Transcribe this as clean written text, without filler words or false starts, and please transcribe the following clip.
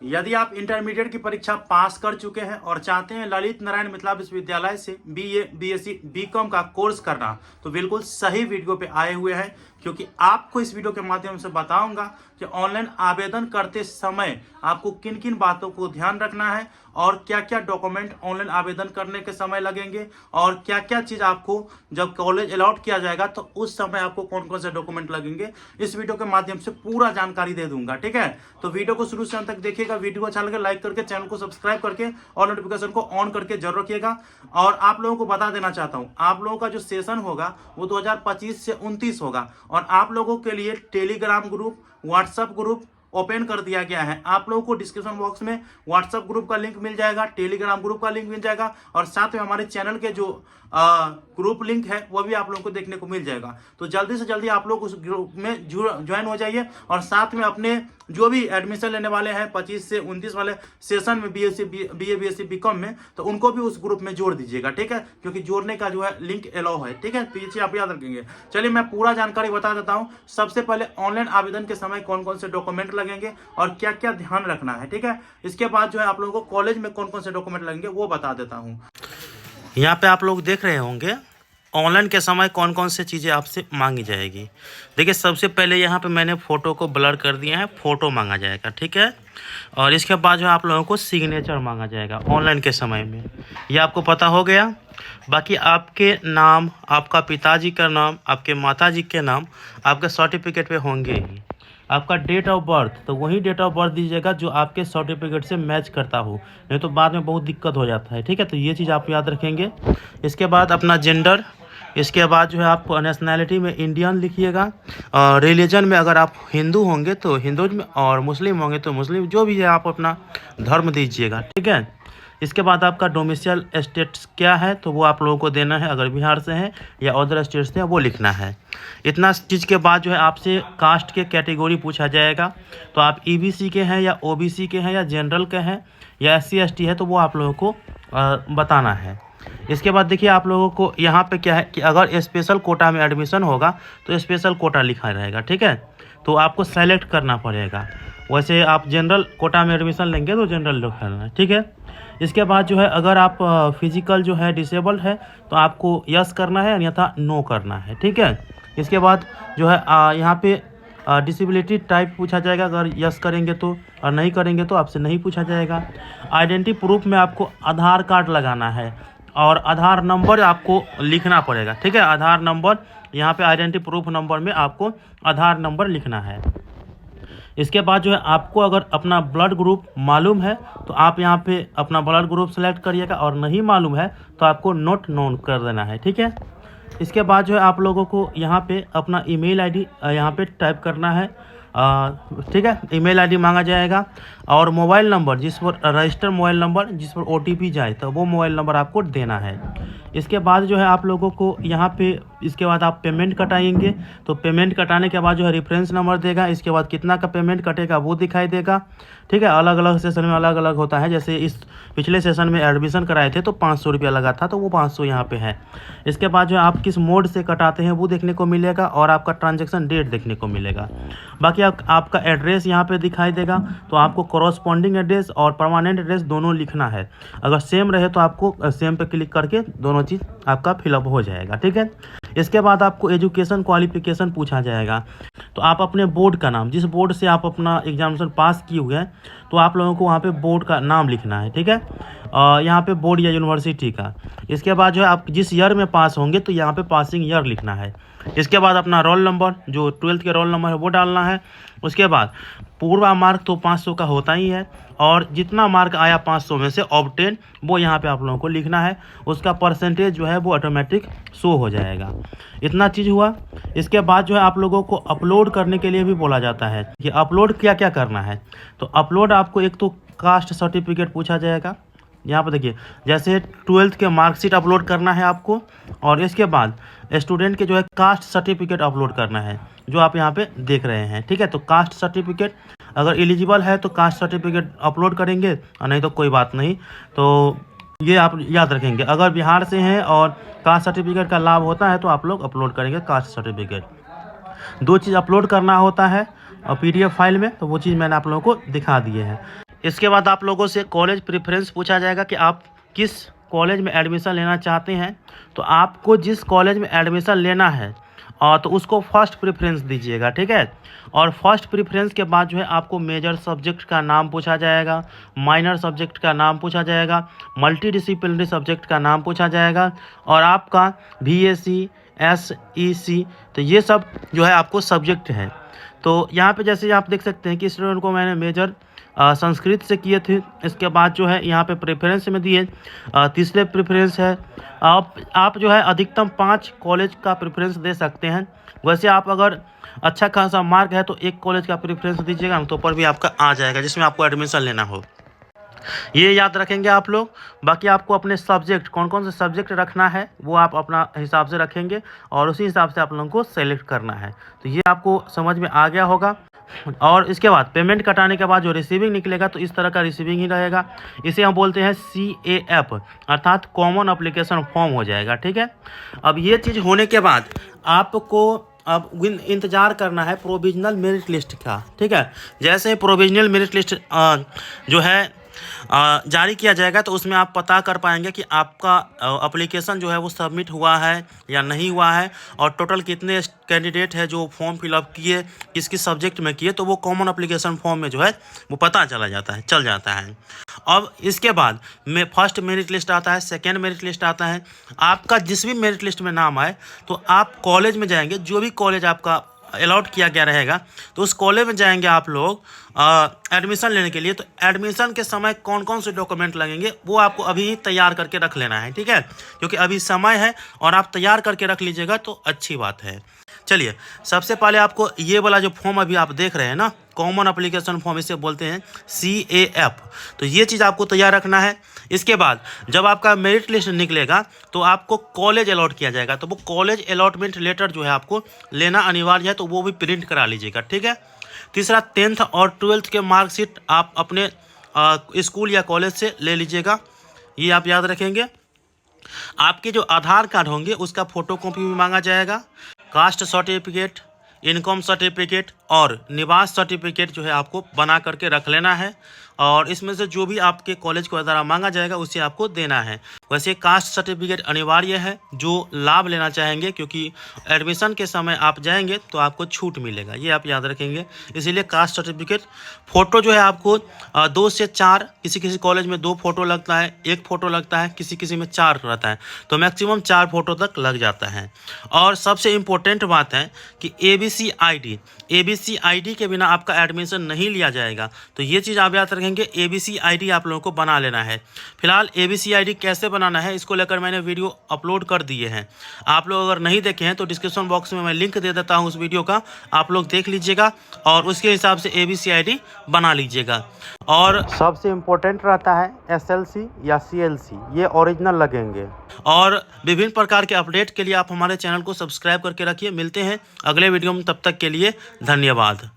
यदि आप इंटरमीडिएट की परीक्षा पास कर चुके हैं और चाहते हैं ललित नारायण मिथिला विश्वविद्यालय से बीए, बीएससी, बीकॉम का कोर्स करना, तो बिल्कुल सही वीडियो पे आए हुए हैं, क्योंकि आपको इस वीडियो के माध्यम से बताऊंगा कि ऑनलाइन आवेदन करते समय आपको किन किन बातों को ध्यान रखना है और क्या क्या डॉक्यूमेंट ऑनलाइन आवेदन करने के समय लगेंगे और क्या क्या चीज़ आपको जब कॉलेज अलॉट किया जाएगा तो उस समय आपको कौन कौन से डॉक्यूमेंट लगेंगे, इस वीडियो के माध्यम से पूरा जानकारी दे दूंगा। ठीक है, तो वीडियो को शुरू से अंत तक देखिएगा। वीडियो को अच्छा लगे लाइक करके चैनल को सब्सक्राइब करके और नोटिफिकेशन को ऑन करके जरूर रखिएगा। और आप लोगों को बता देना चाहता हूं, आप लोगों का जो सेशन होगा वो 2025 से 29 होगा और आप लोगों के लिए Telegram group, WhatsApp group open कर दिया गया है। आप लोगों को डिस्क्रिप्शन बॉक्स में व्हाट्सएप ग्रुप का लिंक मिल जाएगा, टेलीग्राम ग्रुप का लिंक मिल जाएगा और साथ में हमारे चैनल के जो ग्रुप लिंक है वो भी आप लोगों को देखने को मिल जाएगा। तो जल्दी से जल्दी आप लोग उस ग्रुप में ज्वाइन हो जाइए और साथ में अपने जो भी एडमिशन लेने वाले हैं 25 से 29 वाले सेशन में बीएससी, बीए, बीएससी, बीकॉम में, तो उनको भी उस ग्रुप में जोड़ दीजिएगा। ठीक है, क्योंकि जोड़ने का जो है लिंक अलाउ है। ठीक है, पीछे आप याद रखेंगे। चलिए मैं पूरा जानकारी बता देता हूँ। सबसे पहले ऑनलाइन आवेदन के समय कौन कौन से डॉक्यूमेंट लगेंगे और क्या क्या ध्यान रखना है। ठीक है, इसके बाद जो है आप लोगों को कॉलेज में कौन कौन से डॉक्यूमेंट लगेंगे वो बता देता हूँ। यहाँ पे आप लोग देख रहे होंगे ऑनलाइन के समय कौन कौन से चीज़ें आपसे मांगी जाएगी। देखिए, सबसे पहले यहाँ पे मैंने फ़ोटो को ब्लर कर दिया है, फ़ोटो मांगा जाएगा। ठीक है, और इसके बाद जो आप लोगों को सिग्नेचर मांगा जाएगा ऑनलाइन के समय में, ये आपको पता हो गया। बाकी आपके नाम, आपका पिताजी का नाम, आपके माताजी के नाम आपके सर्टिफिकेट पे होंगे ही। आपका डेट ऑफ बर्थ, तो वही डेट ऑफ बर्थ दीजिएगा जो आपके सर्टिफिकेट से मैच करता हो, नहीं तो बाद में बहुत दिक्कत हो जाता है। ठीक है, तो ये चीज़ आप याद रखेंगे। इसके बाद अपना जेंडर, इसके बाद जो है आप नेशनैलिटी में इंडियन लिखिएगा। रिलीजन में अगर आप हिंदू होंगे तो हिंदू में और मुस्लिम होंगे तो मुस्लिम, जो भी है आप अपना धर्म दीजिएगा। ठीक है, इसके बाद आपका डोमिसाइल स्टेट्स क्या है तो वो आप लोगों को देना है, अगर बिहार से हैं या अदर स्टेट से हैं वो लिखना है। इतना चीज़ के बाद जो है आपसे कास्ट के कैटेगरी पूछा जाएगा, तो आप ईबीसी के हैं या ओबीसी के हैं या जनरल के हैं या एससी एसटी है, तो वो आप लोगों को बताना है। इसके बाद देखिए आप लोगों को यहाँ पे क्या है कि अगर स्पेशल कोटा में एडमिशन होगा तो स्पेशल कोटा लिखा रहेगा। ठीक है, तो आपको सेलेक्ट करना पड़ेगा। वैसे आप जनरल कोटा में एडमिशन लेंगे तो जनरल लिखना है। ठीक है, इसके बाद जो है अगर आप फिजिकल जो है डिसेबल्ड है तो आपको यस करना है, अन्यथा नो करना है। ठीक है, इसके बाद जो है यहाँ पे डिसेबिलिटी टाइप पूछा जाएगा, अगर यस करेंगे तो, और नहीं करेंगे तो आपसे नहीं पूछा जाएगा। आइडेंटिटी प्रूफ में आपको आधार कार्ड लगाना है और आधार नंबर आपको लिखना पड़ेगा। ठीक है, आधार नंबर, यहाँ पे आइडेंटिटी प्रूफ नंबर में आपको आधार नंबर लिखना है। इसके बाद जो है आपको अगर अपना ब्लड ग्रुप मालूम है तो आप यहाँ पे अपना ब्लड ग्रुप सेलेक्ट करिएगा, और नहीं मालूम है तो आपको नोट नोन कर देना है। ठीक है, इसके बाद जो है आप लोगों को यहाँ पे अपना ईमेल आईडी यहाँ पे टाइप करना है। ठीक है, ईमेल आईडी मांगा जाएगा और मोबाइल नंबर, जिस पर रजिस्टर मोबाइल नंबर जिस पर ओटीपी जाए तो वो मोबाइल नंबर आपको देना है। इसके बाद जो है आप लोगों को यहाँ पे, इसके बाद आप पेमेंट कटाएंगे, तो पेमेंट कटाने के बाद जो है रेफरेंस नंबर देगा, इसके बाद कितना का पेमेंट कटेगा वो दिखाई देगा। ठीक है, अलग अलग सेशन में अलग अलग होता है। जैसे इस पिछले सेशन में एडमिशन कराए थे तो 500 रुपया लगा था, तो वो 500 यहाँ पे है। इसके बाद जो है आप किस मोड से कटाते हैं वो देखने को मिलेगा और आपका ट्रांजेक्शन डेट देखने को मिलेगा। बाकी आपका एड्रेस यहाँ पे दिखाई देगा, तो आपको कॉरस्पॉन्डिंग एड्रेस और परमानेंट एड्रेस दोनों लिखना है। अगर सेम रहे तो आपको सेम पे क्लिक करके दोनों चीज़ आपका फिलअप हो जाएगा। ठीक है, इसके बाद आपको एजुकेशन क्वालिफिकेशन पूछा जाएगा, तो आप अपने बोर्ड का नाम, जिस बोर्ड से आप अपना एग्जामिनेशन पास किए हुए हैं, तो आप लोगों को वहाँ पे बोर्ड का नाम लिखना है। ठीक है, यहाँ पे बोर्ड या यूनिवर्सिटी का। इसके बाद जो है आप जिस ईयर में पास होंगे तो यहाँ पे पासिंग ईयर लिखना है। इसके बाद अपना रोल नंबर, जो 12th के रोल नंबर है वो डालना है। उसके बाद पूर्वा मार्क तो 500 का होता ही है, और जितना मार्क आया 500 में से ऑब्टेन, वो यहाँ पे आप लोगों को लिखना है। उसका परसेंटेज जो है वो ऑटोमेटिक शो हो जाएगा। इतना चीज़ हुआ। इसके बाद जो है आप लोगों को अपलोड करने के लिए भी बोला जाता है कि अपलोड क्या क्या करना है। तो अपलोड आपको एक तो कास्ट सर्टिफिकेट पूछा जाएगा, यहाँ पर देखिए, जैसे 12th के मार्कशीट अपलोड करना है आपको, और इसके बाद स्टूडेंट के जो है कास्ट सर्टिफिकेट अपलोड करना है, जो आप यहाँ पे देख रहे हैं। ठीक है, तो कास्ट सर्टिफिकेट अगर एलिजिबल है तो कास्ट सर्टिफिकेट अपलोड करेंगे, और नहीं तो कोई बात नहीं। तो ये आप याद रखेंगे, अगर बिहार से हैं और कास्ट सर्टिफिकेट का लाभ होता है तो आप लोग अपलोड करेंगे कास्ट सर्टिफिकेट। 2 चीज़ अपलोड करना होता है और PDF फाइल में, तो वो चीज़ मैंने आप लोगों को दिखा दिए हैं। इसके बाद आप लोगों से कॉलेज प्रेफरेंस पूछा जाएगा कि आप किस कॉलेज में एडमिशन लेना चाहते हैं। तो आपको जिस कॉलेज में एडमिशन लेना है तो उसको फर्स्ट प्रेफरेंस दीजिएगा, ठीक है। और फर्स्ट प्रेफरेंस के बाद जो है आपको मेजर सब्जेक्ट का नाम पूछा जाएगा, माइनर सब्जेक्ट का नाम पूछा जाएगा, मल्टी डिसिप्लिनरी सब्जेक्ट का नाम पूछा जाएगा और आपका BSc SEC, तो ये सब जो है आपको सब्जेक्ट है। तो यहाँ पे जैसे आप देख सकते हैं कि स्टूडेंट को मैंने मेजर संस्कृत से किए थे। इसके बाद जो है यहाँ पे प्रेफरेंस में दिए तीसरे प्रेफरेंस है। आप जो है अधिकतम 5 कॉलेज का प्रेफरेंस दे सकते हैं। वैसे आप अगर अच्छा खासा मार्क है तो एक कॉलेज का प्रेफरेंस दीजिएगा तो ऊपर भी आपका आ जाएगा जिसमें आपको एडमिशन लेना हो। ये याद रखेंगे आप लोग। बाकी आपको अपने सब्जेक्ट कौन कौन से सब्जेक्ट रखना है वो आप अपना हिसाब से रखेंगे और उसी हिसाब से आप लोगों को सेलेक्ट करना है। तो ये आपको समझ में आ गया होगा। और इसके बाद पेमेंट कटाने के बाद जो रिसीविंग निकलेगा तो इस तरह का रिसीविंग ही रहेगा। इसे हम बोलते हैं CAF अर्थात कॉमन एप्लीकेशन फॉर्म हो जाएगा, ठीक है। अब ये चीज़ होने के बाद आपको अब इंतज़ार करना है प्रोविजनल मेरिट लिस्ट का, ठीक है। जैसे प्रोविजनल मेरिट लिस्ट जो है जारी किया जाएगा तो उसमें आप पता कर पाएंगे कि आपका एप्लीकेशन जो है वो सबमिट हुआ है या नहीं हुआ है और टोटल कितने कैंडिडेट है जो फॉर्म फिलअप किए, किस किस सब्जेक्ट में किए, तो वो कॉमन एप्लीकेशन फॉर्म में जो है वो पता चल जाता है। अब इसके बाद में फर्स्ट मेरिट लिस्ट आता है, सेकेंड मेरिट लिस्ट आता है। आपका जिस भी मेरिट लिस्ट में नाम आए तो आप कॉलेज में जाएंगे, जो भी कॉलेज आपका अलॉट किया गया रहेगा तो उस कॉलेज में जाएंगे आप लोग एडमिशन लेने के लिए। तो एडमिशन के समय कौन कौन से डॉक्यूमेंट लगेंगे वो आपको अभी ही तैयार करके रख लेना है, ठीक है, क्योंकि अभी समय है और आप तैयार करके रख लीजिएगा तो अच्छी बात है। चलिए, सबसे पहले आपको ये वाला जो फॉर्म अभी आप देख रहे हैं ना, कॉमन एप्लीकेशन फॉर्म, इसे बोलते हैं CAF, तो ये चीज़ आपको तैयार रखना है। इसके बाद जब आपका मेरिट लिस्ट निकलेगा तो आपको कॉलेज अलॉट किया जाएगा, तो वो कॉलेज अलॉटमेंट लेटर जो है आपको लेना अनिवार्य है, तो वो भी प्रिंट करा लीजिएगा, ठीक है। तीसरा 10th और 12th के मार्कशीट आप अपने स्कूल या कॉलेज से ले लीजिएगा, ये आप याद रखेंगे। आपके जो आधार कार्ड होंगे उसका फोटोकॉपी भी मांगा जाएगा। कास्ट सर्टिफिकेट, इनकम सर्टिफिकेट और निवास सर्टिफिकेट जो है आपको बना करके रख लेना है और इसमें से जो भी आपके कॉलेज को द्वारा मांगा जाएगा उसे आपको देना है। वैसे कास्ट सर्टिफिकेट अनिवार्य है जो लाभ लेना चाहेंगे, क्योंकि एडमिशन के समय आप जाएंगे तो आपको छूट मिलेगा, ये आप याद रखेंगे। इसीलिए कास्ट सर्टिफिकेट, फ़ोटो जो है आपको 2 से 4, किसी किसी कॉलेज में 2 फोटो लगता है, 1 फोटो लगता है, किसी किसी में 4 रहता है, तो मैक्सिमम 4 फोटो तक लग जाता है। और सबसे इम्पोर्टेंट बात है कि ABC ID के बिना आपका एडमिशन नहीं लिया जाएगा, तो ये चीज़ आप याद रखेंगे। ABC ID आप लोगों को बना लेना है। फिलहाल ABC ID कैसे बनाना है इसको लेकर मैंने वीडियो अपलोड कर दिए हैं, आप लोग अगर नहीं देखे हैं तो डिस्क्रिप्शन बॉक्स में मैं लिंक दे देता हूं उस वीडियो का, आप लोग देख लीजिएगा और उसके हिसाब से ABC ID बना लीजिएगा। और सबसे इम्पोर्टेंट रहता है SLC या CLC, ये ओरिजिनल लगेंगे। और विभिन्न प्रकार के अपडेट के लिए आप हमारे चैनल को सब्सक्राइब करके रखिए। मिलते हैं अगले वीडियो में, तब तक के लिए धन्यवाद।